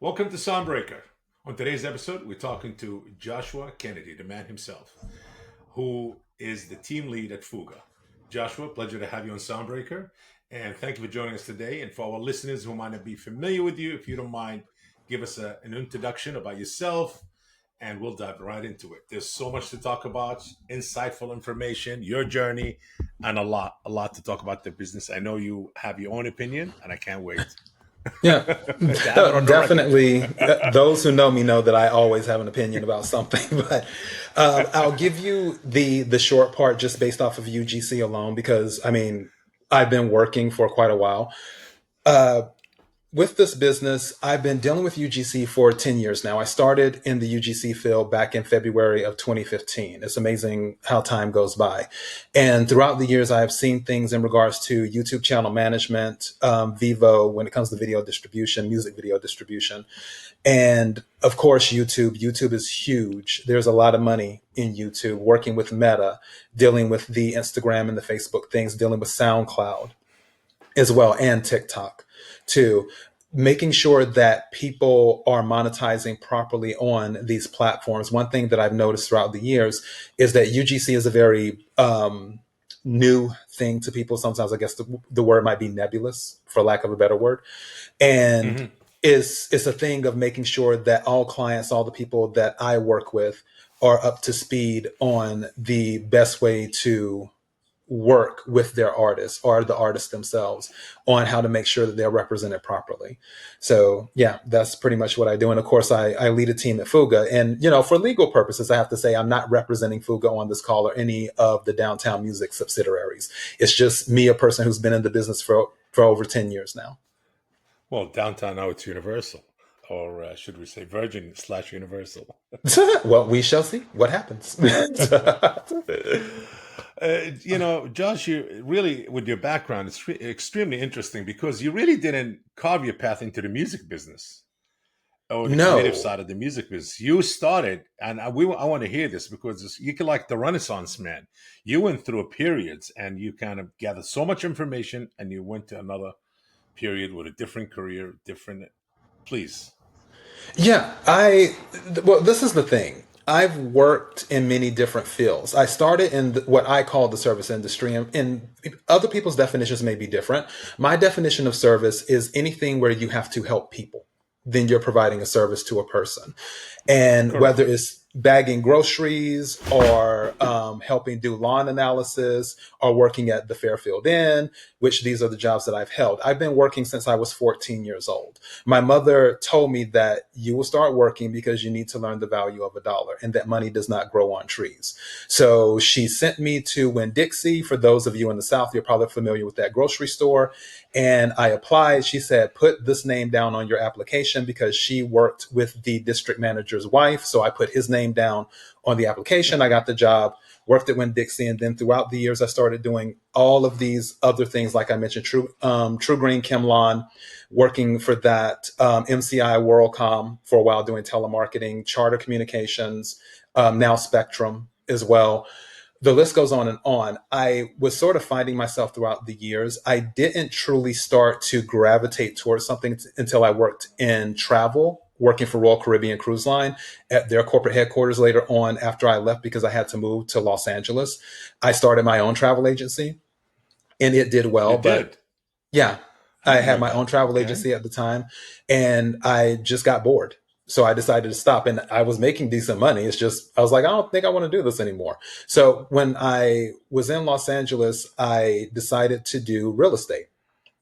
Welcome to Soundbreaker. On today's episode, we're talking to Joshua Kennedy, the man himself, who is the team lead at FUGA. Joshua, pleasure to have you on Soundbreaker. And thank you for joining us today. And for our listeners who might not be familiar with you, if you don't mind, give us an introduction about yourself, and we'll dive right into it. There's so much to talk about, insightful information, your journey, and a lot to talk about the business. I know you have your own opinion, and I can't wait. Yeah, to have it on the record. definitely. Those who know me know that I always have an opinion about something, but I'll give you the short part just based off of UGC alone, because I mean I've been working for quite a while. Uh, with this business, I've been dealing with UGC for 10 years now. I started in the UGC field back in February of 2015. It's amazing how time goes by. And throughout the years, I have seen things in regards to YouTube channel management, VEVO, when it comes to video distribution, music video distribution. And of course, YouTube. YouTube is huge. There's a lot of money in YouTube, working with Meta, dealing with the Instagram and the Facebook things, dealing with SoundCloud as well, and TikTok too, making sure that people are monetizing properly on these platforms. One thing that I've noticed throughout the years is that UGC is a very new thing to people. Sometimes I guess the word might be nebulous, for lack of a better word. And Mhm. it's a thing of making sure that all clients, all the people that I work with, are up to speed on the best way to work with their artists or the artists themselves on how to make sure that they're represented properly. So yeah, that's pretty much what I do. And of course, I lead a team at FUGA. And, you know, for legal purposes, I have to say I'm not representing FUGA on this call or any of the Downtown Music subsidiaries. It's just me, a person who's been in the business for over 10 years now. Well, downtown now it's Universal, or should we say Virgin/Universal? Well, we shall see what happens. Josh, you really, with your background, it's extremely interesting because you really didn't carve your path into the music business or the creative No. side of the music business. You started, and I want to hear this because you can like the Renaissance man. You went through a periods and you kind of gathered so much information, and you went to another period with a different career, different. Please. Yeah, well, this is the thing. I've worked in many different fields. I started in what I call the service industry, and other people's definitions may be different. My definition of service is anything where you have to help people, then you're providing a service to a person. And Correct. whether it's bagging groceries or helping do lawn analysis or working at the Fairfield Inn, which these are the jobs that I've held. I've been working since I was 14 years old. My mother told me that you will start working because you need to learn the value of a dollar and that money does not grow on trees. So she sent me to Winn-Dixie. For those of you in the South, you're probably familiar with that grocery store. And I applied. She said, put this name down on your application, because she worked with the district manager's wife. So I put his name down on the application. I got the job, worked at Winn-Dixie. And then throughout the years, I started doing all of these other things. Like I mentioned, True Green Kimlon, working for that, MCI WorldCom for a while, doing telemarketing, Charter Communications, now Spectrum as well. The list goes on and on. I was sort of finding myself throughout the years. I didn't truly start to gravitate towards something until I worked in travel, working for Royal Caribbean Cruise Line at their corporate headquarters later on after I left because I had to move to Los Angeles. I started my own travel agency and it did You well. But did. yeah, I I didn't had know my own that. travel Okay. agency at the time and I just got bored. So I decided to stop, and I was making decent money. It's just, I was like, I don't think I want to do this anymore. So when I was in Los Angeles, I decided to do real estate,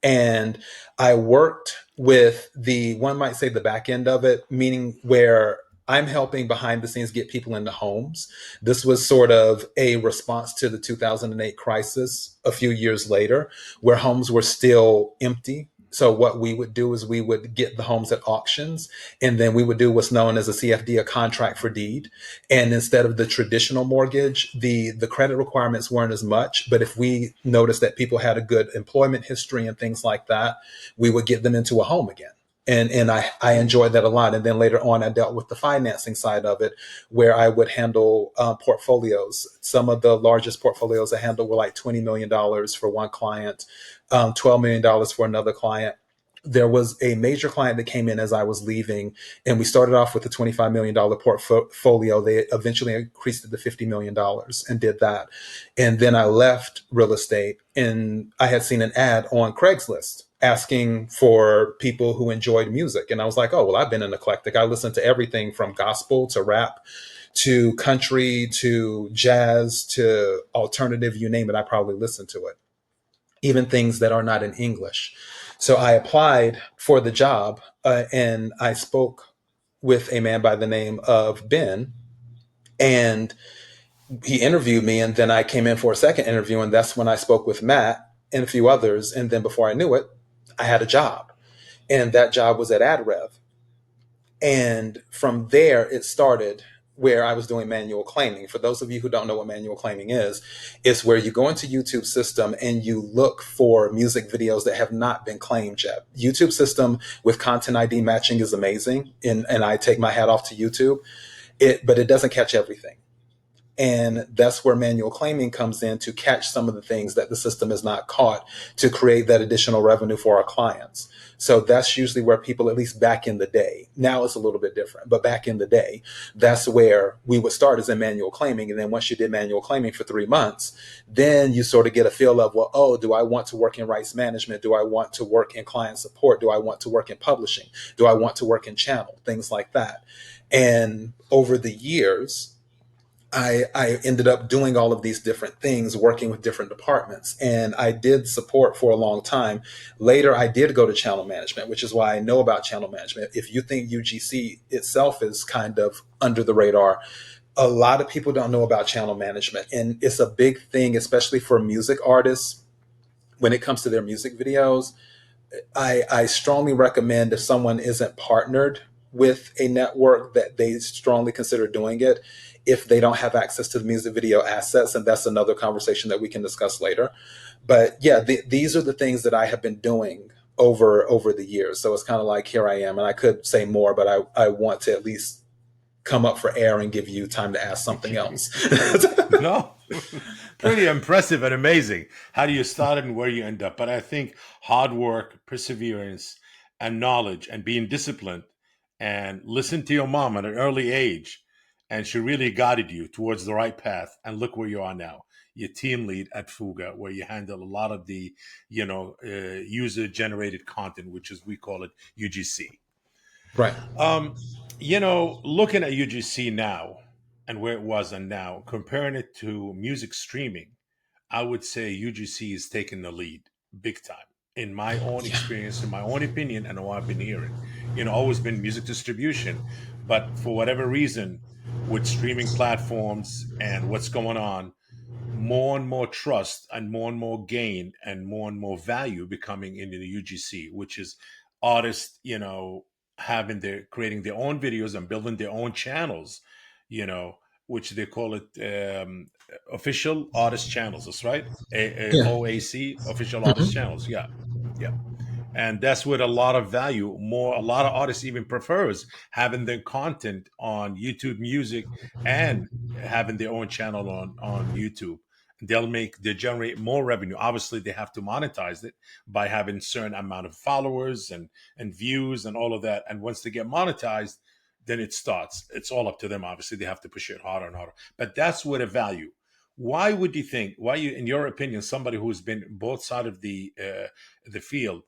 and I worked with the, one might say, the back end of it, meaning where I'm helping behind the scenes get people into homes. This was sort of a response to the 2008 crisis a few years later, where homes were still empty. So what we would do is we would get the homes at auctions, and then we would do what's known as a CFD, a contract for deed. And instead of the traditional mortgage, the credit requirements weren't as much. But if we noticed that people had a good employment history and things like that, we would get them into a home again. And I Hmm. enjoyed that a lot. And then later on, I dealt with the financing side of it, where I would handle portfolios. Some of the largest portfolios I handled were like $20 million for one client, $12 million for another client. there was a major client that came in as I was leaving, and we started off with a $25 million portfolio. They eventually increased it to $50 million and did that. And then I left real estate, and I had seen an ad on Craigslist asking for people who enjoyed music. And I was like, oh, well, I've been an eclectic. I listen to everything from gospel to rap to country to jazz to alternative, you name it, I probably listen to it, even things that are not in English. So I applied for the job, and I spoke with a man by the name of Ben, and he interviewed me. And then I came in for a second interview, and that's when I spoke with Matt and a few others. And then before I knew it, I had a job, and that job was at AdRev. And from there, it started where I was doing manual claiming. For those of you who don't know what manual claiming is, it's where you go into YouTube system and you look for music videos that have not been claimed yet. YouTube system with content ID matching is amazing. And I take my hat off to YouTube, but it doesn't catch everything. And that's where manual claiming comes in to catch some of the things that the system has not caught to create that additional revenue for our clients. So that's usually where people, at least back in the day, now it's a little bit different, but back in the day, that's where we would start as in manual claiming. And then once you did manual claiming for 3 months, then you sort of get a feel of, well, oh, do I want to work in rights management? Do I want to work in client support? Do I want to work in publishing? Do I want to work in channel? Things like that. And over the years, I ended up doing all of these different things, working with different departments, and I did support for a long time. Later, I did go to channel management, which is why I know about channel management. If you think UGC itself is kind of under the radar, a lot of people don't know about channel management, and it's a big thing, especially for music artists when it comes to their music videos. I strongly recommend, if someone isn't partnered with a network, that they strongly consider doing it if they don't have access to the music video assets. And that's another conversation that we can discuss later. But yeah, these are the things that I have been doing over the years. So it's kind of like, here I am. And I could say more, but I want to at least come up for air and give you time to ask something else. No, pretty impressive and amazing. How do you start and where you end up? But I think hard work, perseverance, and knowledge, and being disciplined, and listen to your mom at an early age, and she really guided you towards the right path. And look where you are now. You're team lead at FUGA, where you handle a lot of the, user generated content, which is, we call it UGC. Right. Looking at UGC now and where it was and now, comparing it to music streaming, I would say UGC is taking the lead big time. In my own experience, in my own opinion, and what I've been hearing, always been music distribution. But for whatever reason, with streaming platforms and what's going on, more and more trust and more gain and more value becoming into the UGC, which is artists, creating their own videos and building their own channels, which they call it official artist channels. That's right. Yeah. OAC, official artist Mhm. channels. Yeah. Yeah. And that's what a lot of value, a lot of artists even prefers having their content on YouTube Music and having their own channel on YouTube. They generate more revenue. Obviously, they have to monetize it by having certain amount of followers and views and all of that. And once they get monetized, then it starts. It's all up to them. Obviously, they have to push it harder and harder. But that's where the value. Why would you think? Why you, in your opinion, somebody who's been both sides of the field,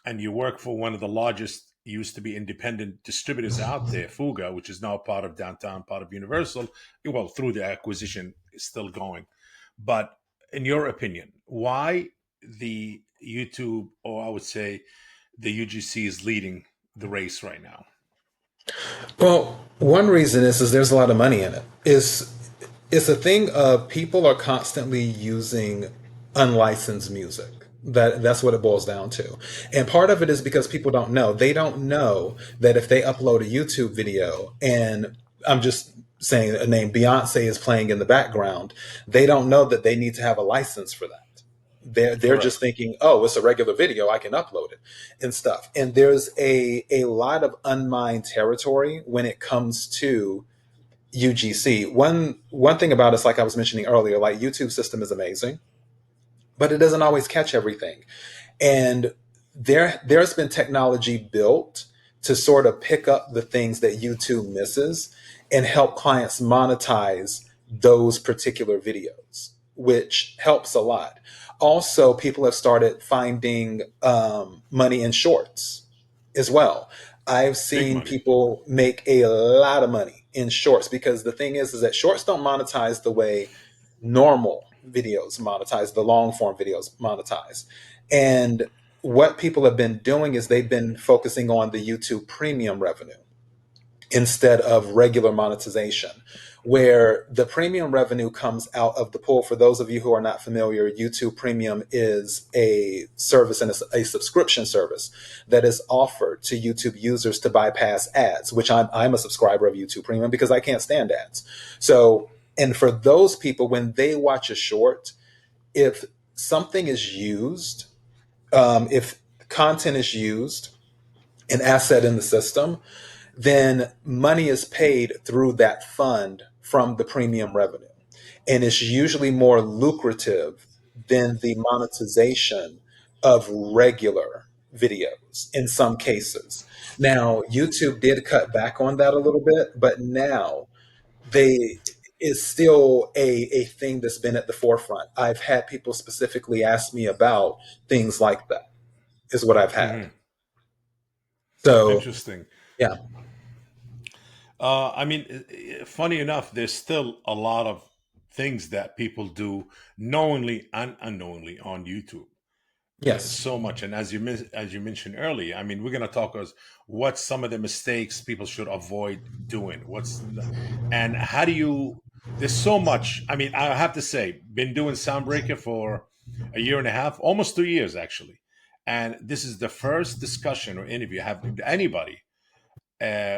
and you work for one of the largest, used to be independent distributors out there, FUGA, which is now part of Downtown, part of Universal, well, through the acquisition, is still going. But in your opinion, why the YouTube, or I would say the UGC, is leading the race right now? Well, one reason is there's a lot of money in it. It's a thing of people are constantly using unlicensed music. That's what it boils down to. And part of it is because people don't know. They don't know that if they upload a YouTube video, and I'm just saying a name, Beyonce is playing in the background, they don't know that they need to have a license for that. They're just Correct. thinking, oh, it's a regular video, I can upload it and stuff. And there's a lot of unmined territory when it comes to UGC. One thing about us, like I was mentioning earlier, like YouTube system is amazing, but it doesn't always catch everything. And there's been technology built to sort of pick up the things that YouTube misses and help clients monetize those particular videos, which helps a lot. Also, people have started finding money in shorts as well. I've Big seen money. people make a lot of money in shorts because the thing is that shorts don't monetize the way normal videos monetize, the long form videos monetize. And what people have been doing is they've been focusing on the YouTube premium revenue instead of regular monetization, where the premium revenue comes out of the pool. For those of you who are not familiar, YouTube Premium is a service and a subscription service that is offered to YouTube users to bypass ads, which I'm a subscriber of YouTube Premium because I can't stand ads. So, and for those people, when they watch a short, if something is used, if content is used, an asset in the system, then money is paid through that fund from the premium revenue. And it's usually more lucrative than the monetization of regular videos in some cases. Now, YouTube did cut back on that a little bit, but now they is still a thing that's been at the forefront. I've had people specifically ask me about things like that, is what I've had. Hmm. So, Interesting. yeah. I mean, funny enough, there's still a lot of things that people do knowingly and unknowingly on YouTube. Yes. So much, and as you mentioned earlier, I mean, we're going to talk as what's some of the mistakes people should avoid doing. And how do you? There's so much. I mean, I have to say, been doing Soundbreaker for a year and a half, almost 2 years actually, and this is the first discussion or interview I have with anybody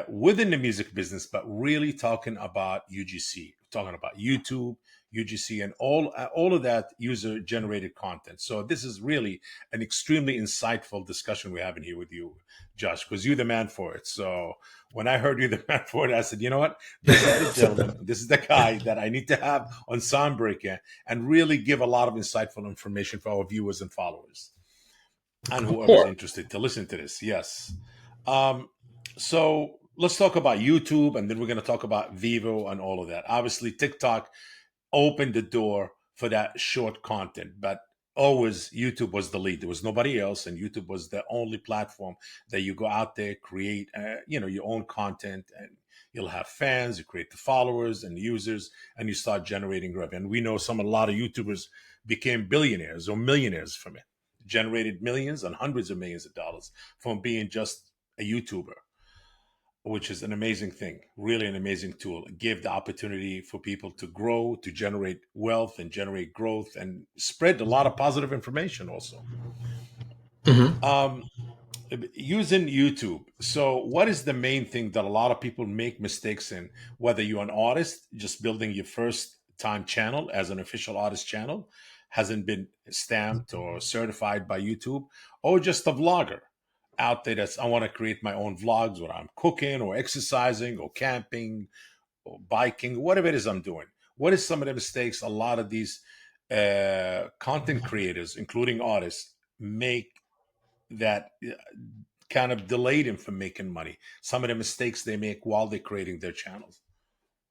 within the music business, but really talking about UGC, talking about YouTube, UGC, and all of that user generated content. So this is really an extremely insightful discussion we're having here with you, Josh, because you're the man for it. So when I heard you the man for it, I said, you know what? This is the gentleman, this is the guy that I need to have on Soundbreaker and really give a lot of insightful information for our viewers and followers and Of whoever's course. interested to listen to this. Yes. Um, so let's talk about YouTube, and then we're going to talk about Vivo and all of that. Obviously, TikTok opened the door for that short content, but always YouTube was the lead. There was nobody else, and YouTube was the only platform that you go out there, create, your own content, and you'll have fans. You create the followers and the users, and you start generating revenue. And we know a lot of YouTubers became billionaires or millionaires from it, generated millions and hundreds of millions of dollars from being just a YouTuber, which is an amazing thing, really an amazing tool. It gave the opportunity for people to grow, to generate wealth and generate growth and spread a lot of positive information also. Hmm. Um, Using YouTube. So, what is the main thing that a lot of people make mistakes in? Whether you're an artist, just building your first time channel as an official artist channel, hasn't been stamped or certified by YouTube, or just a vlogger out there that's I want to create my own vlogs where I'm cooking or exercising or camping or biking, whatever it is I'm doing. What is some of the mistakes a lot of these content creators, including artists, make that kind of delayed them from making money? Some of the mistakes they make while they're creating their channels.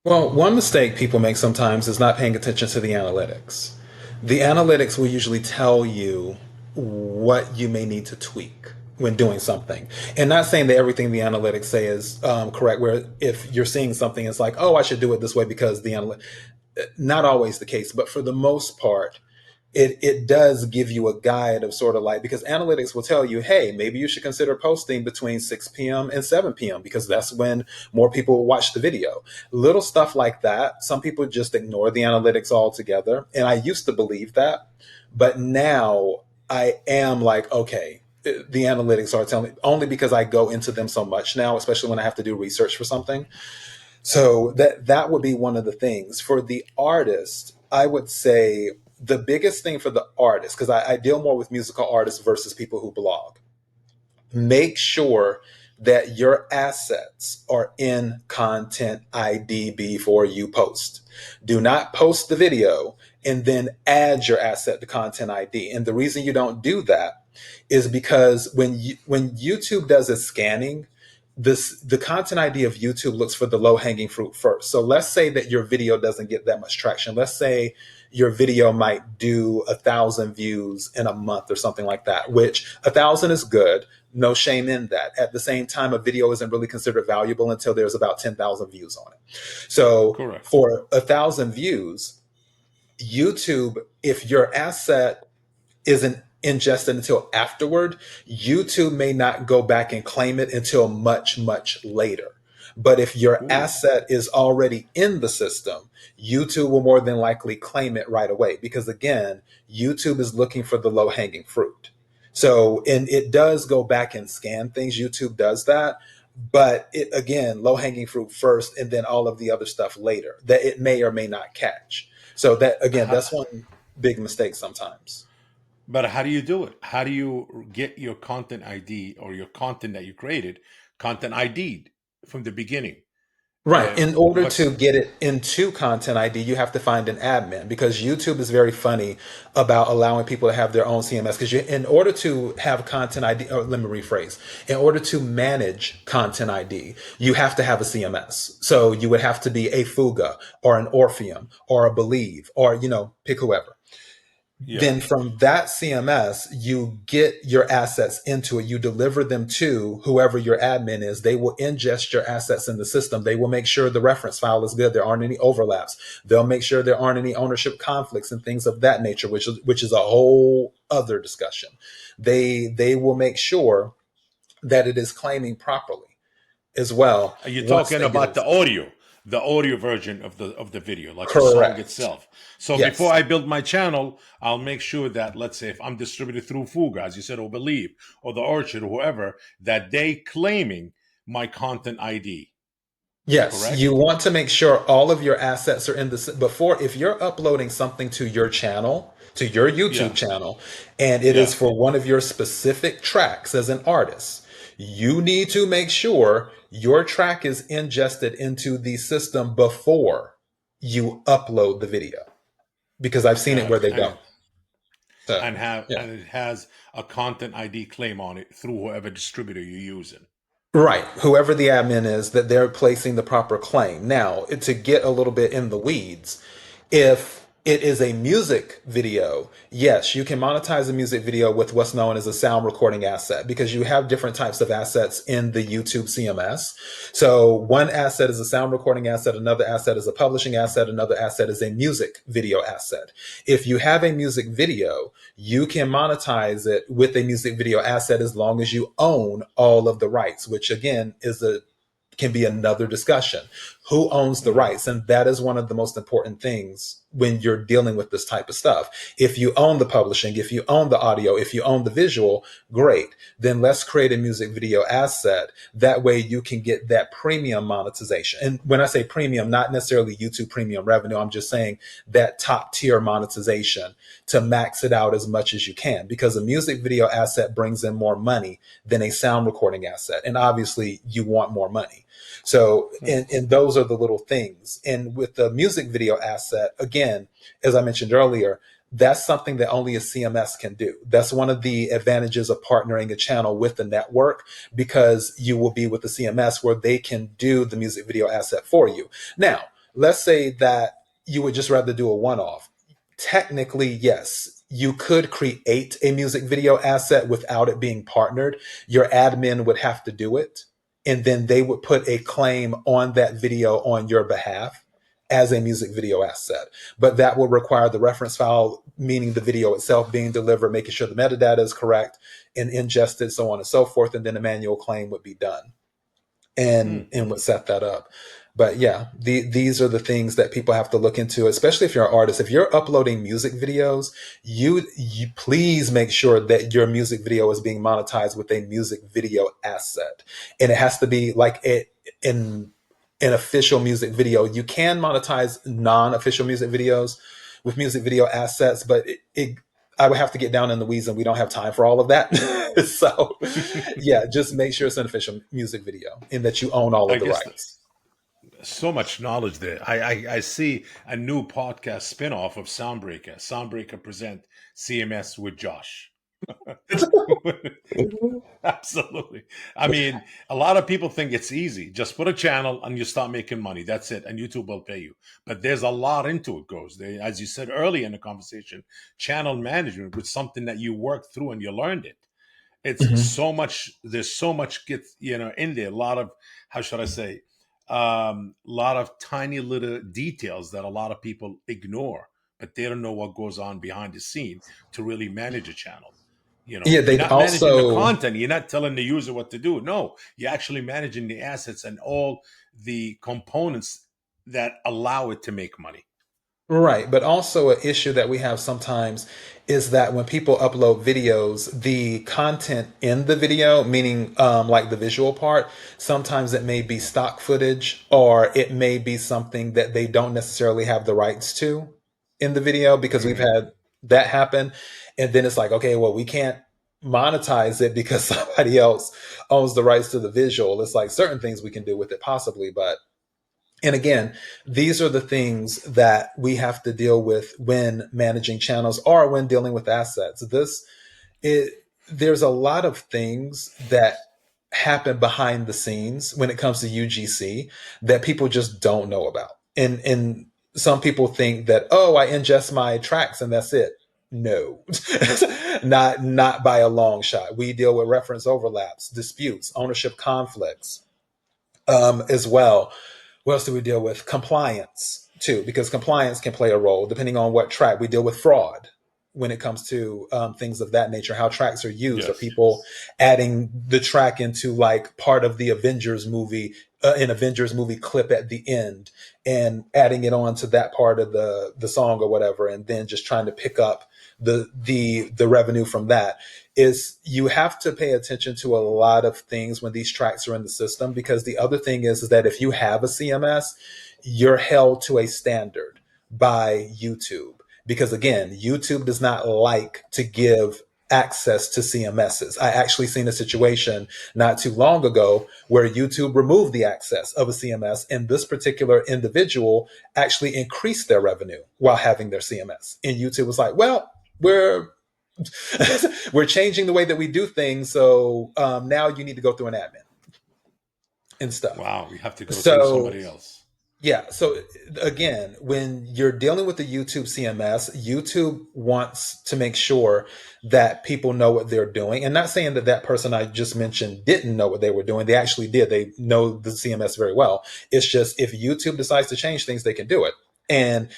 Well, one mistake people make sometimes is not paying attention to the analytics. The analytics will usually tell you what you may need to tweak when doing something. And not saying that everything the analytics say is correct, where if you're seeing something, it's like, oh, I should do it this way because the analytics. Not always the case, but for the most part, it does give you a guide of sort of like, because analytics will tell you, hey, maybe you should consider posting between 6 p.m. and 7 p.m. because that's when more people will watch the video. Little stuff like that. Some people just ignore the analytics altogether. And I used to believe that, but now I am like, okay, the analytics are telling me only because I go into them so much now, especially when I have to do research for something. So that would be one of the things for the artist. I would say the biggest thing for the artist, because I deal more with musical artists versus people who blog. Make sure that your assets are in content ID before you post. Do not post the video and then add your asset to content ID. And the reason you don't do that is because when YouTube does its scanning, the content ID of YouTube looks for the low hanging fruit first. So let's say that your video doesn't get that much traction. Let's say your video might do 1,000 views in a month or something like that, which 1,000 is good. No shame in that. At the same time, a video isn't really considered valuable until there's about 10,000 views on it. So Correct. for 1,000 views, YouTube, if your asset isn't ingested until afterward, YouTube may not go back and claim it until much, much later. But if your Ooh. asset is already in the system, YouTube will more than likely claim it right away because, again, YouTube is looking for the low hanging fruit. So, and it does go back and scan things. YouTube does that. But it, again, low hanging fruit first and then all of the other stuff later that it may or may not catch. So, that, again, How, that's one big mistake sometimes. but how do you do it? How do you get your content ID or your content that you created, content ID'd from the beginning? Right. In order to What's get it into Content ID, you have to find an admin because YouTube is very funny about allowing people to have their own CMS. Because in order to have Content ID, or let me rephrase, in order to manage Content ID, you have to have a CMS. So you would have to be a FUGA or an Orpheum or a Believe or, pick whoever. yeah? Then from that CMS, you get your assets into it. You deliver them to whoever your admin is. They will ingest your assets in the system. They will make sure the reference file is good. There aren't any overlaps. They'll make sure there aren't any ownership conflicts and things of that nature, which is a whole other discussion. They will make sure that it is claiming properly as well Are you once talking they get about it. the audio version of the video, like the song Correct. itself? So before Yes. I build my channel, I'll make sure that, let's say, if I'm distributed through Fuga, as you said, or Believe, or the Orchard, or whoever, that they claiming my content ID. Yes, you Correct? want to make sure all of your assets are in the before if you're uploading something to your channel, to your YouTube Yeah, channel, and it is yeah. for one of your specific tracks as an artist, you need to make sure your track is ingested into the system before you upload the video because I've seen it where they don't. So, yeah. And it has a content ID claim on it through whoever distributor you're using. Right. Whoever the admin is, that they're placing the proper claim. Now, to get a little bit in the weeds, if it is a music video, yes, you can monetize a music video with what's known as a sound recording asset because you have different types of assets in the YouTube CMS. So one asset is a sound recording asset, another asset is a publishing asset, another asset is a music video asset. If you have a music video, you can monetize it with a music video asset as long as you own all of the rights, which again can be another discussion. Who owns the Mm. rights? And that is one of the most important things when you're dealing with this type of stuff. If you own the publishing, if you own the audio, if you own the visual, great. Then let's create a music video asset. That way you can get that premium monetization. And when I say premium, not necessarily YouTube premium revenue, I'm just saying that top tier monetization to max it out as much as you can because a music video asset brings in more money than a sound recording asset. And obviously you want more money. So, Hmm. and those are the little things. And with the music video asset, again, as I mentioned earlier, that's something that only a CMS can do. That's one of the advantages of partnering a channel with the network because you will be with the CMS where they can do the music video asset for you. Now, let's say that you would just rather do a one-off. Technically, yes, you could create a music video asset without it being partnered. Your admin would have to do it and then they would put a claim on that video on your behalf as a music video asset. But that would require the reference file, meaning the video itself being delivered, making sure the metadata is correct and ingested, so on and so forth. And then a manual claim would be done Hmm. and would set that up. But yeah, these are the things that people have to look into, especially if you're an artist. If you're uploading music videos, you please make sure that your music video is being monetized with a music video asset, and it has to be like an official music video. You can monetize non-official music videos with music video assets, but I would have to get down in the weeds, and we don't have time for all of that. So, yeah, just make sure it's an official music video and that you own all I of the guess rights. so much knowledge there. I see a new podcast spinoff of Soundbreaker. Soundbreaker present CMS with Josh. Absolutely. I mean, a lot of people think it's easy. Just put a channel and you start making money. That's it. And YouTube will pay you. But there's a lot into it goes. As you said earlier in the conversation, channel management was something that you worked through and you learned it. It's Mhm. so much, there's so much gets, in there. A lot of, how should I say, lot of tiny little details that a lot of people ignore, but they don't know what goes on behind the scene to really manage a channel. Yeah, You're they'd not managing the also content. You're not telling the user what to do. No, you're actually managing the assets and all the components that allow it to make money. right, but also an issue that we have sometimes is that when people upload videos, the content in the video, meaning like the visual part, sometimes it may be stock footage or it may be something that they don't necessarily have the rights to in the video because we've Mhm. had that happen. And then it's like, okay, well, we can't monetize it because somebody else owns the rights to the visual. It's like certain things we can do with it possibly, but and again, these are the things that we have to deal with when managing channels or when dealing with assets. It, there's a lot of things that happen behind the scenes when it comes to UGC that people just don't know about. And some people think that, oh, I ingest my tracks and that's it. No, not by a long shot. We deal with reference overlaps, disputes, ownership conflicts, as well. What else do we deal with? Compliance too, because compliance can play a role depending on what track. We deal with fraud when it comes to things of that nature, how tracks are used. Are Yes. people adding the track into like part of the Avengers movie, an Avengers movie clip at the end, and adding it on to that part of the song or whatever, and then just trying to pick up the revenue from that? Is you have to pay attention to a lot of things when these tracks are in the system, because the other thing is that if you have a CMS, you're held to a standard by YouTube, because again, YouTube does not like to give access to CMSs. I actually seen a situation not too long ago where YouTube removed the access of a CMS, and this particular individual actually increased their revenue while having their CMS. And YouTube was like, well, we're changing the way that we do things. So now you need to go through an admin and stuff. Wow. We have to go through So somebody else. yeah. So again, when you're dealing with the YouTube CMS, YouTube wants to make sure that people know what they're doing. And not saying that that person I just mentioned didn't know what they were doing. They actually did. They know the CMS very well. It's just if YouTube decides to change things, they can do it. And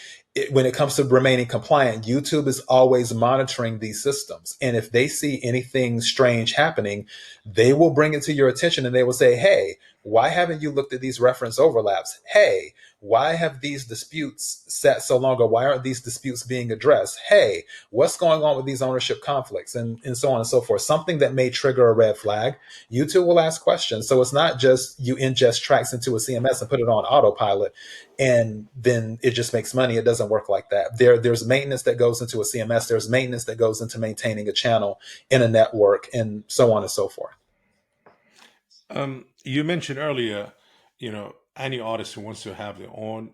when it comes to remaining compliant, YouTube is always monitoring these systems. And if they see anything strange happening, they will bring it to your attention and they will say, hey, why haven't you looked at these reference overlaps? Hey, why have these disputes sat so long ago? Why aren't these disputes being addressed? Hey, what's going on with these ownership conflicts, and so on and so forth? Something that may trigger a red flag. YouTube will ask questions. So it's not just you ingest tracks into a CMS and put it on autopilot and then it just makes money. It doesn't work like that. There's maintenance that goes into a CMS. There's maintenance that goes into maintaining a channel in a network, and so on and so forth. You mentioned earlier, any artist who wants to have their own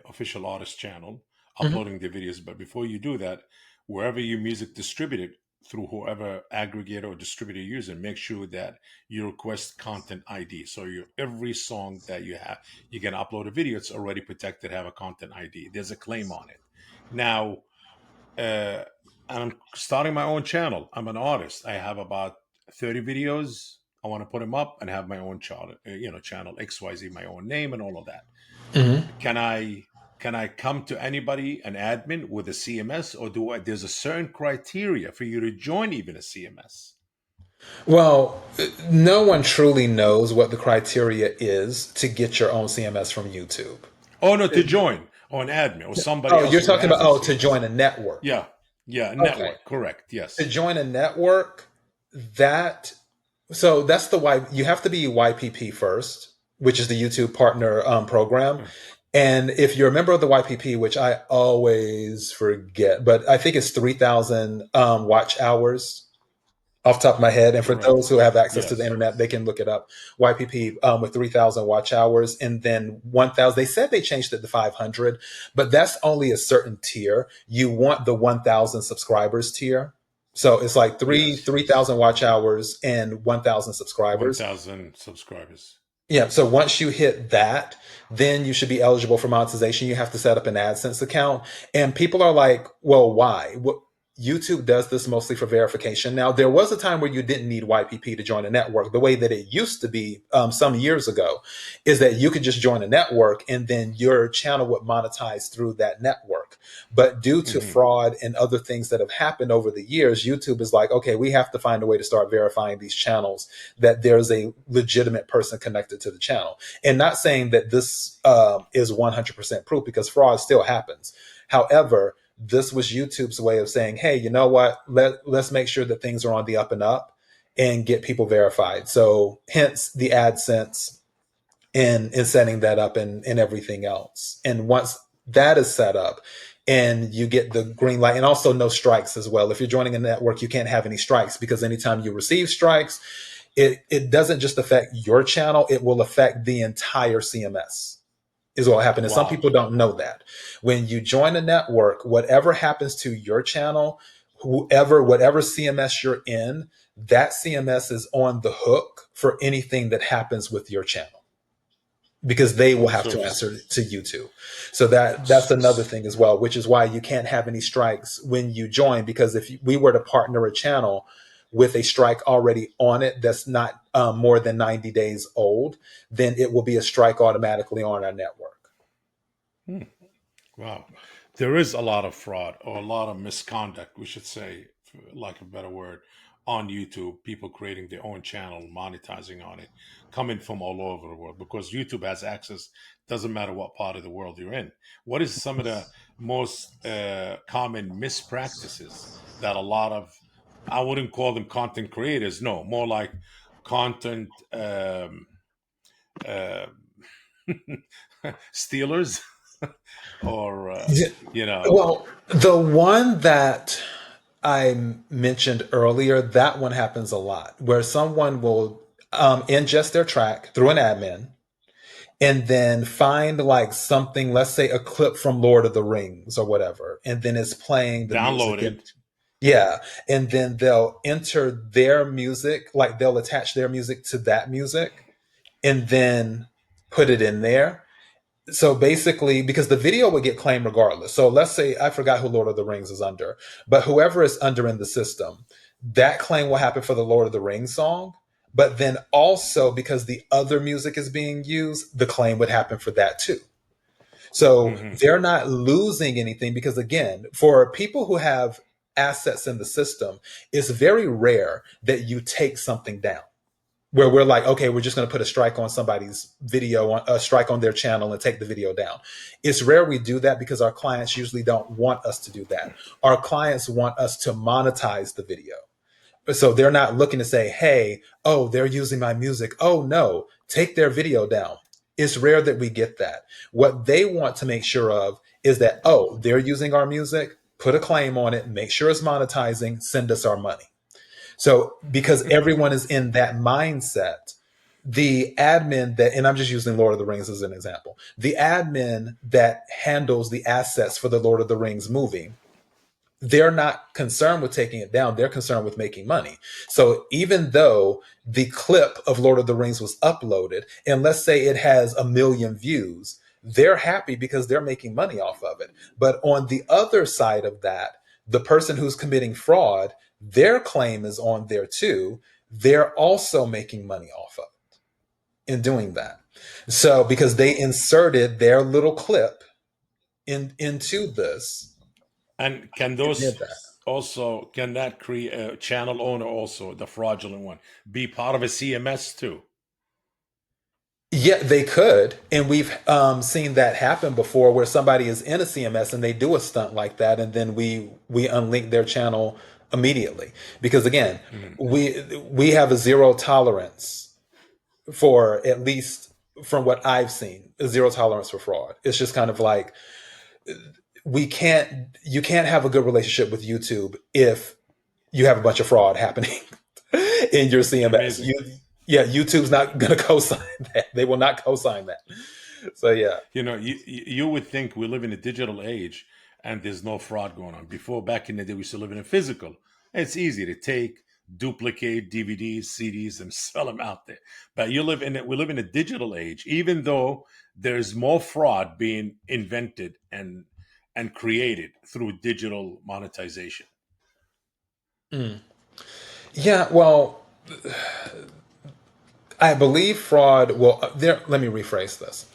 official artist channel, Mhm. uploading their videos. But before you do that, wherever your music distributed through whoever aggregator or distributor you're using, make sure that you request content ID. So every song that you have, you can upload a video, it's already protected, have a content ID. There's a claim on it. Now, uh, and I'm starting my own channel. I'm an artist. I have about 30 videos. I want to put them up and have my own channel, channel XYZ, my own name and all of that. Mhm. Can I come to anybody, an admin with a CMS, or there's a certain criteria for you to join even a CMS? Well, no one truly knows what the criteria is to get your own CMS from YouTube. Oh no, to join or an admin or somebody Oh, else you're who talking has about, a to CMS. join a network. Yeah, yeah, Okay. network, correct. To Yes. join a network, that so that's the why you have to be YPP first, which is the YouTube Partner Program. And if you're a member of the YPP, which I always forget, but I think it's 3,000 watch hours off the top of my head. And for those Correct. who have access to the Yes. internet, they can look it up. YPP with 3,000 watch hours, and then 1,000. They said they changed it to 500, but that's only a certain tier. You want the 1,000 subscribers tier. So it's like Yes. 3,000 watch hours and 1,000 subscribers. 1,000 subscribers. Yeah. So once you hit that, then you should be eligible for monetization. You have to set up an AdSense account. And people are like, well, why? YouTube does this mostly for verification. Now, there was a time where you didn't need YPP to join a network. The way that it used to be some years ago is that you could just join a network and then your channel would monetize through that network. But due to Hmm. fraud and other things that have happened over the years, YouTube is like, okay, we have to find a way to start verifying these channels that there's a legitimate person connected to the channel. And not saying that this is 100% proof, because fraud still happens. However, this was YouTube's way of saying, hey, you know what? Let's make sure that things are on the up and up and get people verified. So hence the AdSense and setting that up and everything else. And once that is set up and you get the green light, and also no strikes as well. If you're joining a network, you can't have any strikes, because anytime you receive strikes, it doesn't just affect your channel, it will affect the entire CMS, is what happened. And some Wow. people don't know that. When you join a network, whatever happens to your channel, whatever CMS you're in, that CMS is on the hook for anything that happens with your channel, because they will have So, to answer to YouTube. So that's another thing as well, which is why you can't have any strikes when you join. Because if we were to partner a channel with a strike already on it that's not more than 90 days old, then it will be a strike automatically on our network. hmm, wow. There is a lot of fraud or a lot of misconduct, we should say, for like a better word, on YouTube. People creating their own channel, monetizing on it, coming from all over the world, because YouTube has access. Doesn't matter what part of the world you're in. What is some of the most common mispractices that a lot of, I wouldn't call them content creators, no, more like content uh, stealers, or Yeah. you know, Well, the one that I mentioned earlier, that one happens a lot, where someone will ingest their track through an admin and then find like something, let's say a clip from Lord of the Rings or whatever, and then it's playing the music. And downloaded. yeah, and then they'll enter their music, like they'll attach their music to that music and then put it in there. So basically, because the video would get claimed regardless. So let's say, I forgot who Lord of the Rings is under, but whoever is under in the system, that claim will happen for the Lord of the Rings song. But then also, because the other music is being used, the claim would happen for that too. So Hmm. they're not losing anything, because again, for people who have assets in the system, it's very rare that you take something down, where we're like, okay, we're just going to put a strike on somebody's video, a strike on their channel, and take the video down. It's rare we do that, because our clients usually don't want us to do that. Our clients want us to monetize the video. So they're not looking to say, hey, oh, they're using my music. Oh, no, take their video down. It's rare that we get that. What they want to make sure of is that, oh, they're using our music, put a claim on it, make sure it's monetizing, send us our money. So because everyone is in that mindset, the admin that, and I'm just using Lord of the Rings as an example, the admin that handles the assets for the Lord of the Rings movie, they're not concerned with taking it down. They're concerned with making money. So even though the clip of Lord of the Rings was uploaded, and let's say it has 1 million views, they're happy because they're making money off of it. But on the other side of that, the person who's committing fraud, their claim is on there too. They're also making money off of it in doing that. So because they inserted their little clip into this And can and did those that. also, can that create a channel owner, also the fraudulent one, be part of a CMS too? Yeah, they could, and we've seen that happen before, where somebody is in a CMS and they do a stunt like that, and then we unlink their channel immediately. Because again, Mhm. we have a zero tolerance for, at least from what I've seen, a zero tolerance for fraud. It's just kind of like, you can't have a good relationship with YouTube if you have a bunch of fraud happening in your CMS. Amazing. Yeah, YouTube's not going to co-sign that. They will not co-sign that. So yeah, You know, you would think we live in a digital age and there's no fraud going on. Before, back in the day, we used to live in a physical. It's easy to take, duplicate DVDs, CDs, and sell them out there. But we live in a digital age. Even though there's more fraud being invented and created through digital monetization. Mm. Yeah, well, I believe fraud will there let me rephrase this.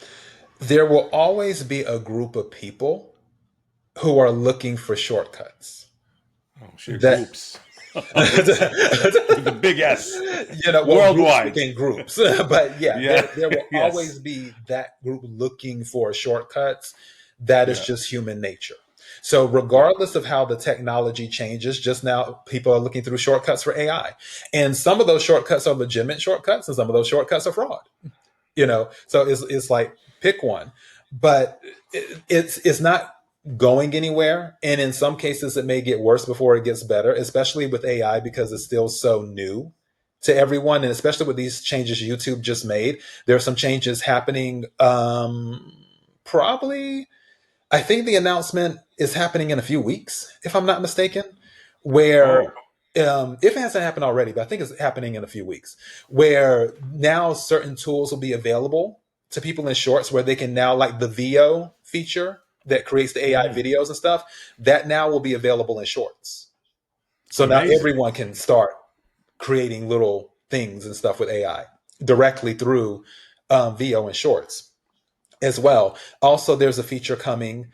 There will always be a group of people who are looking for shortcuts. Oh, sure, That groups. With the big S, well, groups worldwide. within groups. But yeah, Yeah. there will always Yes. be that group looking for shortcuts. That is Yeah. just human nature. So Yeah. regardless of how the technology changes, just now people are looking through shortcuts for AI. And some of those shortcuts are legitimate shortcuts and some of those shortcuts are fraud. So it's like pick one. But it's not going anywhere, and in some cases it may get worse before it gets better, especially with AI because it's still so new to everyone, and especially with these changes YouTube just made. There are some changes happening, probably. I think the announcement is happening in a few weeks, if I'm not mistaken, where Oh. if it hasn't happened already, but I think it's happening in a few weeks, where now certain tools will be available to people in shorts where they can now, like the VO feature that creates the AI Mm, videos and stuff, that now will be available in shorts. So now amazing. everyone can start creating little things and stuff with AI directly through VO and shorts as well. Also, there's a feature coming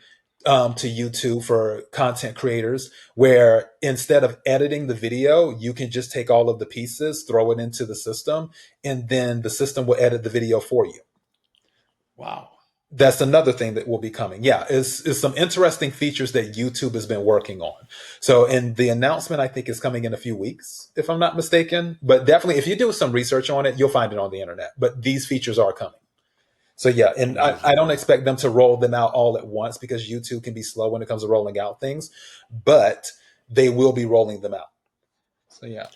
to YouTube for content creators where instead of editing the video, you can just take all of the pieces, throw it into the system, and then the system will edit the video for you. Wow. That's another thing that will be coming. Yeah, is some interesting features that YouTube has been working on. So, and the announcement I think is coming in a few weeks, if I'm not mistaken. But definitely, if you do some research on it, you'll find it on the internet. But these features are coming. So yeah, and I Amazing. don't expect them to roll them out all at once because YouTube can be slow when it comes to rolling out things, but they will be rolling them out. So yeah.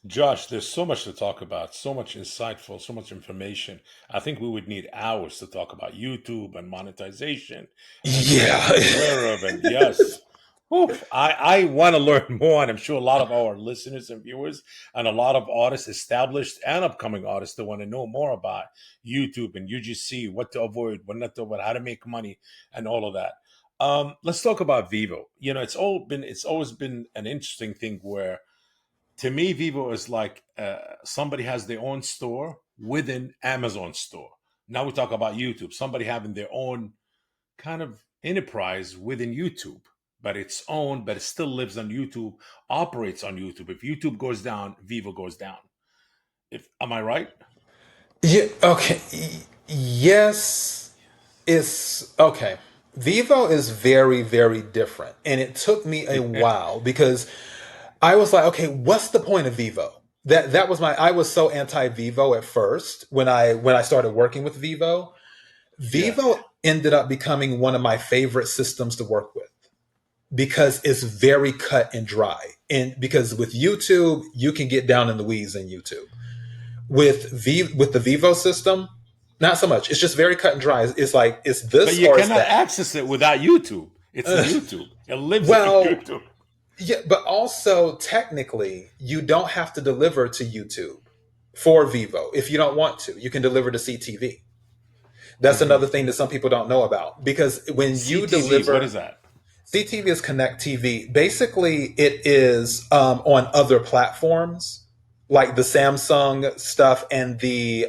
Josh, there's so much to talk about, so much insightful, so much information. I think we would need hours to talk about YouTube and monetization and things to Yeah. be aware of. And yes, oof, I want to learn more. And I'm sure a lot of our listeners and viewers and a lot of artists, established and upcoming artists, that want to know more about YouTube and UGC, what to avoid, what not to avoid, how to make money, and all of that. Let's talk about Vivo. It's always been an interesting thing where, to me, Vivo is like somebody has their own store within Amazon store. Now we talk about YouTube, somebody having their own kind of enterprise within YouTube, but it's owned, but it still lives on YouTube, operates on YouTube. If YouTube goes down, Vivo goes down. If am I right? Yeah. Okay. Yes. It's okay. Vivo is very, very different. And it took me a while because I was like, okay, what's the point of Vivo? That was I was so anti Vivo at first when I started working with Vivo. Yeah, Vivo ended up becoming one of my favorite systems to work with because it's very cut and dry. And because with YouTube, you can get down in the weeds in YouTube. With the Vivo system, not so much. It's just very cut and dry. It's like it's but this you or it's cannot that. access it without YouTube. It's in Uh, YouTube. It lives on well, YouTube. yeah, but also technically, you don't have to deliver to YouTube for Vivo if you don't want to. You can deliver to CTV. That's Hmm. another thing that some people don't know about because when you CTV, what is deliver that? CTV is Connect TV. Basically, it is on other platforms like the Samsung stuff and the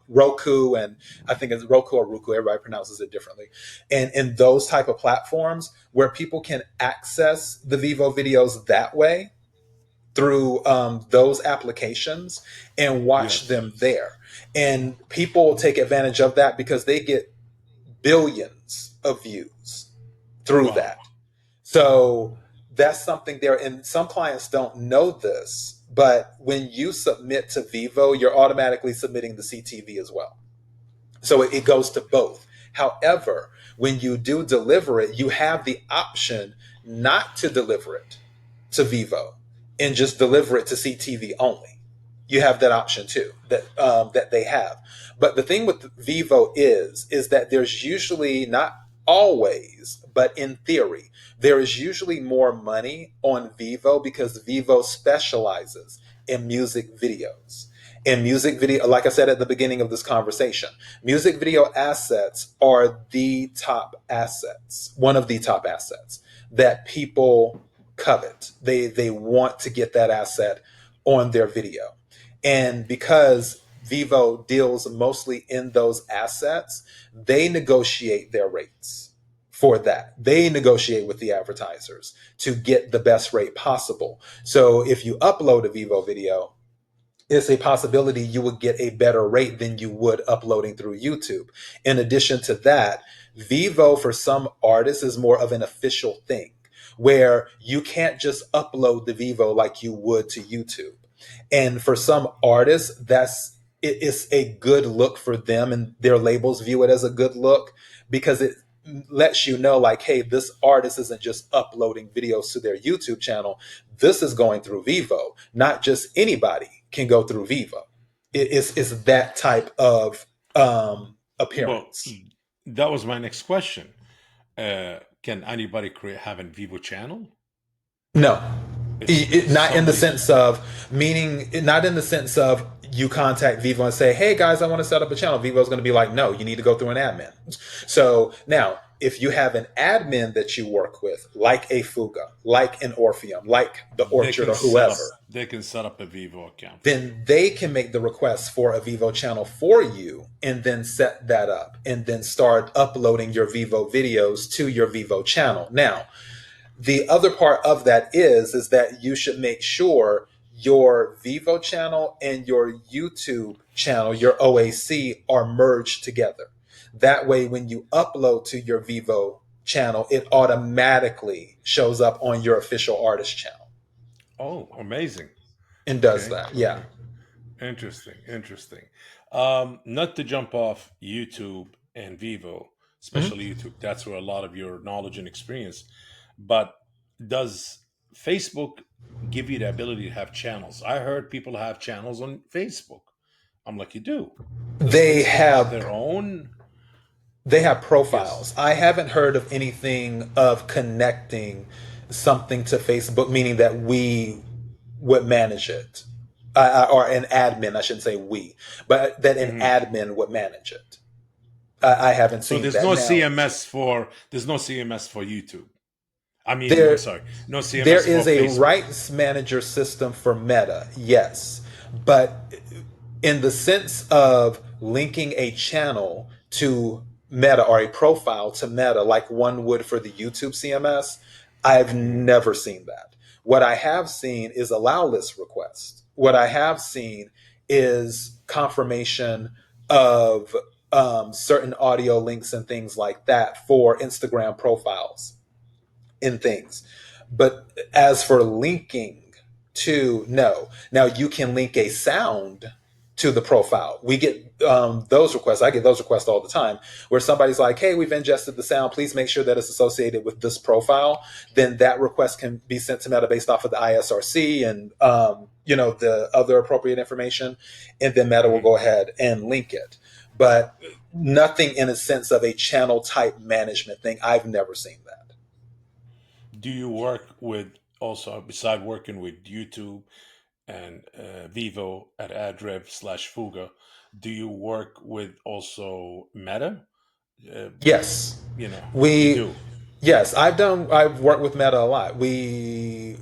Roku, and I think it's Roku or Roku. Everybody pronounces it differently. And in those type of platforms where people can access the Vivo videos that way through those applications and watch Yes. them there. And people take advantage of that because they get billions of views through Wow. that. So that's something there. And some clients don't know this, but when you submit to Vivo, you're automatically submitting the CTV as well. So it goes to both. However, when you do deliver it, you have the option not to deliver it to Vivo and just deliver it to CTV only. You have that option too that they have. But the thing with Vivo is that there's usually not always, but in theory, there is usually more money on VEVO because VEVO specializes in music videos. In music video, like I said at the beginning of this conversation, music video assets are the top assets, one of the top assets that people covet. They want to get that asset on their video. And because Vivo deals mostly in those assets, they negotiate their rates for that. They negotiate with the advertisers to get the best rate possible. So if you upload a Vivo video, it's a possibility you would get a better rate than you would uploading through YouTube. In addition to that, Vivo for some artists is more of an official thing where you can't just upload the Vivo like you would to YouTube. And for some artists, it's a good look for them, and their labels view it as a good look because it lets you know, like, hey, this artist isn't just uploading videos to their YouTube channel. This is going through Vivo. Not just anybody can go through Vivo. It's that type of Well, appearance. that was my next question. Can anybody have a Vivo channel? No, It's not in the somebody. sense of meaning, not in the sense of you contact Vivo and say, hey guys, I want to set up a channel. Vivo's going to be like, no, you need to go through an admin. So now, if you have an admin that you work with, like a Fuga, like an Orpheum, like the They Orchard can or set up. whoever, They can set up a Vivo account for you. then they can make the request for a Vivo channel for you and then set that up and then start uploading your Vivo videos to your Vivo channel. Now, the other part of that is that you should make sure your Vivo channel and your YouTube channel, your OAC, are merged together. That way, when you upload to your Vivo channel, it automatically shows up on your official artist channel Oh, amazing. and does Okay. that. Yeah. Okay. Interesting. Interesting. Not to jump off YouTube and Vivo, Mhm. especially YouTube. That's where a lot of your knowledge and experience. But does Facebook give you the ability to have channels? I heard people have channels on Facebook. I'm like, you do. Does They Facebook have have their own? they have Yes. profiles. I haven't heard of anything of connecting something to Facebook, meaning that we would manage it, or an admin. I shouldn't say we, but that an Hmm. admin would manage it. I haven't So seen that. Now there's no CMS for YouTube. I mean, I'm there sorry, no there CMS for is a Facebook. rights manager system for Meta, yes, but in the sense of linking a channel to Meta or a profile to Meta, like one would for the YouTube CMS, I've Hmm. never seen that. What I have seen is allow list requests. What I have seen is confirmation of certain audio links and things like that for Instagram profiles in things. But as for linking to, no. Now you can link a sound to the profile. We get those requests. I get those requests all the time where somebody's like, hey, we've ingested the sound. Please make sure that it's associated with this profile. Then that request can be sent to Meta based off of the ISRC and, the other appropriate information. And then Meta will Hmm. go ahead and link it. But nothing in a sense of a channel type management thing. I've never seen that. Do you work with also beside working with YouTube and Vivo at Adrev/Fuga? Do you work with also Meta? Uh, Yes. you We do. Yes, I've worked with Meta a lot. We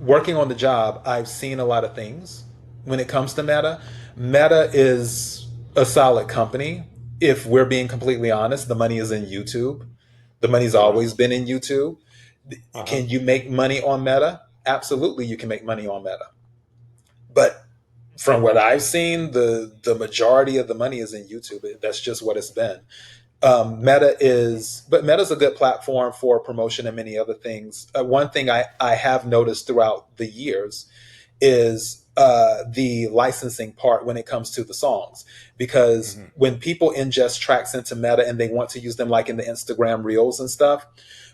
Working on the job, I've seen a lot of things when it comes to Meta. Meta is a solid company. If we're being completely honest, the money is in YouTube. The money's always Correct. been in YouTube. Uh huh. Can you make money on Meta? Absolutely, you can make money on Meta. But from what I've seen, the majority of the money is in YouTube. That's just what it's been. But Meta's a good platform for promotion and many other things. One thing I have noticed throughout the years is the licensing part when it comes to the songs. Because Hmm. when people ingest tracks into Meta and they want to use them like in the Instagram reels and stuff,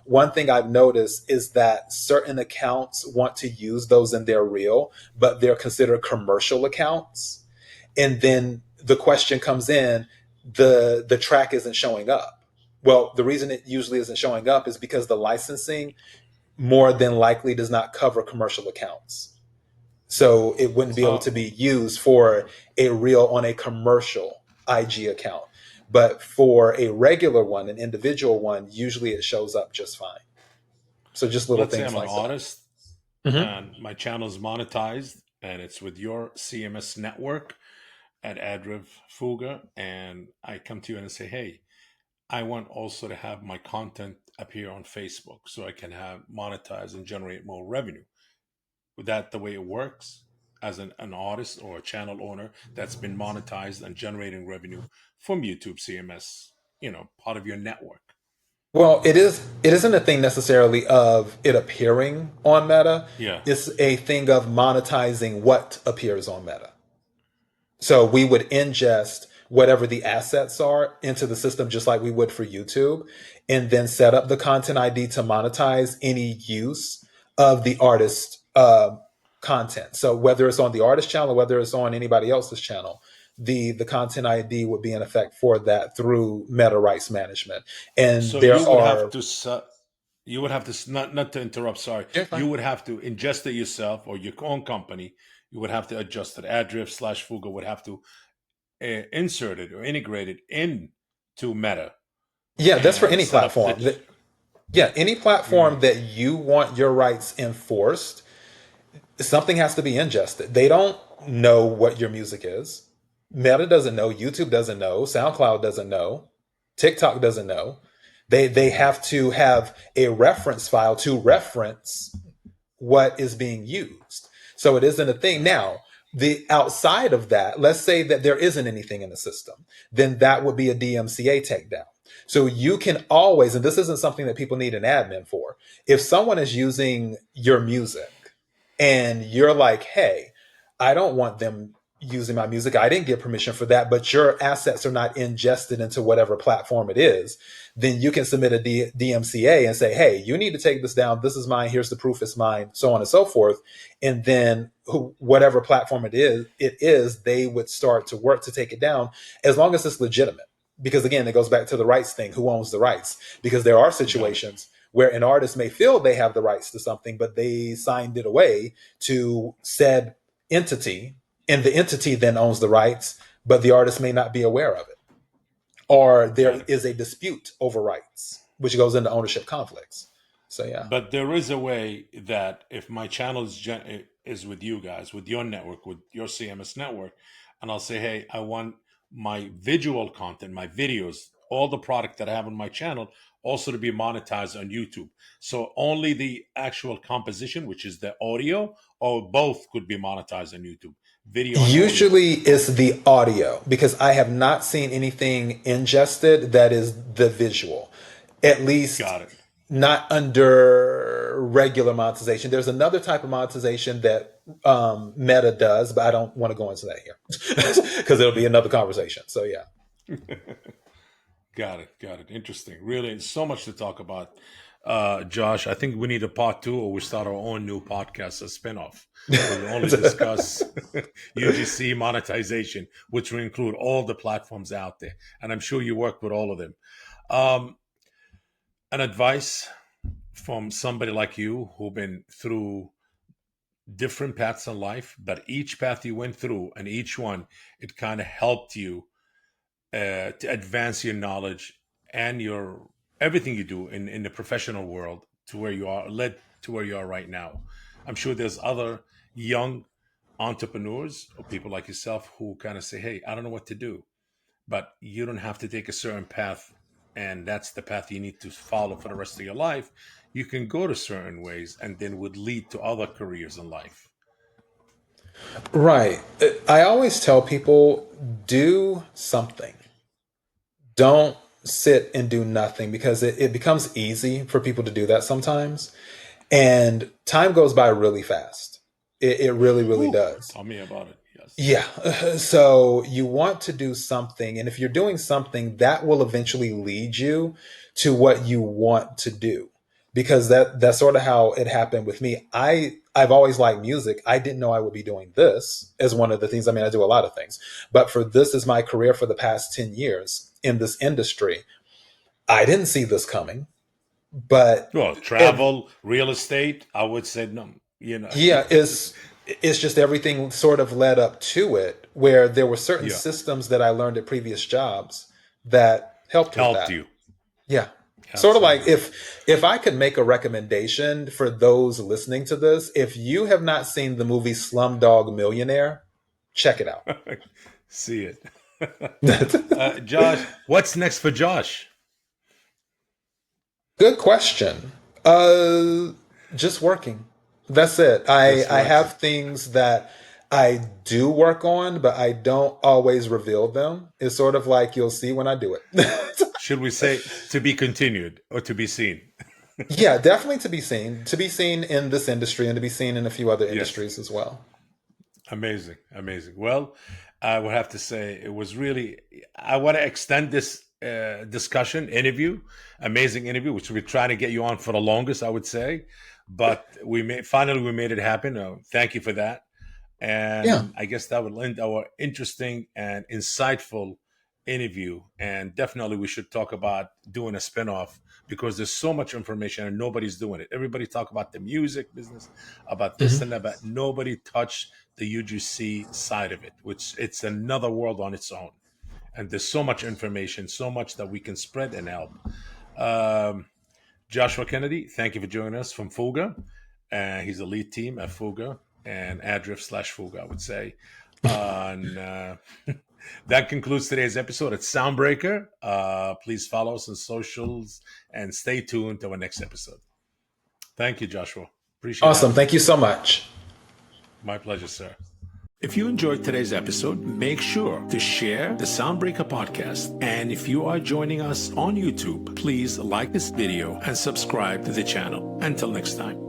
one thing I've noticed is that certain accounts want to use those in their reel, but they're considered commercial accounts. And then the question comes in, the track isn't showing up Well, the reason it usually isn't showing up is because the licensing more than likely does not cover commercial accounts. So it wouldn't be able to Oh, be used for a reel on a commercial IG account. But for a regular one, an individual one, usually it shows up just fine. So just little let's say things I'm an like that. artist Hmm. and my channel is monetized and it's with your CMS network at Adriv Fuga, and I come to you and say, hey, I want also to have my content appear on Facebook so I can have monetize and generate more revenue. Would that the way it works as an artist or a channel owner that's been monetized and generating revenue from YouTube CMS, part of your network? Well, it is. It isn't a thing necessarily of it appearing on Meta. Yeah. It's a thing of monetizing what appears on Meta. So we would ingest whatever the assets are into the system, just like we would for YouTube, and then set up the content ID to monetize any use of the artist content. So whether it's on the artist channel or whether it's on anybody else's channel, the content ID would be in effect for that through Meta rights management. And So there you would have are to you would have to not to interrupt. Sorry, yeah, fine. you would have to ingest it yourself or your own company. You would have to adjust it. Adrift/Fuga would have to insert it or integrate it into Meta Yeah, that's for and any set up the. platform. Yeah, any platform Mm, that you want your rights enforced, something has to be ingested. They don't know what your music is. Meta doesn't know. YouTube doesn't know. SoundCloud doesn't know. TikTok doesn't know. They have to have a reference file to reference what is being used. So it isn't a thing. Now, the outside of that, let's say that there isn't anything in the system, then that would be a DMCA takedown. So you can always, and this isn't something that people need an admin for. If someone is using your music and you're like, hey, I don't want them using my music. I didn't get permission for that, but your assets are not ingested into whatever platform it is, then you can submit a DMCA and say, hey, you need to take this down. This is mine. Here's the proof it's mine, so on and so forth. And then whatever platform it is, they would start to work to take it down as long as it's legitimate. Because again, it goes back to the rights thing. Who owns the rights? Because there are got it. situations where an artist may feel they have the rights to something, but they signed it away to said entity, and the entity then owns the rights, but the artist may not be aware of it. Or Got there it. is a dispute over rights, which goes into ownership conflicts. So, yeah. But there is a way that if my channel is with you guys, with your network, with your CMS network, and I'll say, hey, I want my visual content, my videos, all the product that I have on my channel also to be monetized on YouTube. So only the actual composition, which is the audio, or both could be monetized on YouTube, video and audio. Usually it's the audio because I have not seen anything ingested that is the visual. At least Got it. not under regular monetization. There's another type of monetization that Meta does, but I don't want to go into that here because it'll be another conversation. So yeah. Got it. Got it. Interesting. Really, so much to talk about. Josh, I think we need a part two or we start our own new podcast, a spinoff, where we only discuss UGC monetization, which will include all the platforms out there. And I'm sure you work with all of them. Um, an advice from somebody like you who've been through different paths in life, but each path you went through and each one, it kind of helped you to advance your knowledge and your everything you do in the professional world to where you are led to where you are right now. I'm sure there's other young entrepreneurs or people like yourself who kind of say, hey, I don't know what to do, but you don't have to take a certain path and that's the path you need to follow for the rest of your life. You can go to certain ways and then would lead to other careers in life. Right. I always tell people do something. Don't sit and do nothing because it becomes easy for people to do that sometimes. And time goes by really fast. It really, really Ooh, does. tell me about it. Yes. Yeah. So you want to do something. And if you're doing something, that will eventually lead you to what you want to do. Because that's sort of how it happened with me. I've always liked music. I didn't know I would be doing this as one of the things. I mean, I do a lot of things, but for this is my career for the past 10 years in this industry. I didn't see this coming, but Well, travel, real estate, I would say no. You know, yeah, it's just everything sort of led up to it, where there were certain yeah, systems that I learned at previous jobs that helped with helped that. you. Yeah. Sort of like, Absolutely. if I could make a recommendation for those listening to this, if you have not seen the movie Slumdog Millionaire, check it out. See it. Josh, what's next for Josh? Good question. Just working. That's it. Just I working. have things that I do work on, but I don't always reveal them. It's sort of like you'll see when I do it. Should we say to be continued or to be seen? Yeah, definitely to be seen in this industry and to be seen in a few other Yes. industries as well. Amazing. Amazing. Well, I would have to say it was really, I want to extend this discussion, interview, amazing interview, which we're trying to get you on for the longest, I would say. But finally we made it happen. Thank you for that. Yeah. And I guess that would end our interesting and insightful interview. And definitely we should talk about doing a spinoff because there's so much information and nobody's doing it. Everybody talk about the music business, about this and Mhm. that, but nobody touched the UGC side of it, which it's another world on its own. And there's so much information, so much that we can spread and help. Um, Joshua Kennedy, thank you for joining us from FUGA. He's the lead team at FUGA and Adrift/FUGA, I would say. And that concludes today's episode at Soundbreaker. Please follow us on socials and stay tuned to our next episode. Thank you, Joshua. Appreciate Awesome. having you. Thank you so much. My pleasure, sir. If you enjoyed today's episode, make sure to share the Soundbreaker podcast. And if you are joining us on YouTube, please like this video and subscribe to the channel. Until next time.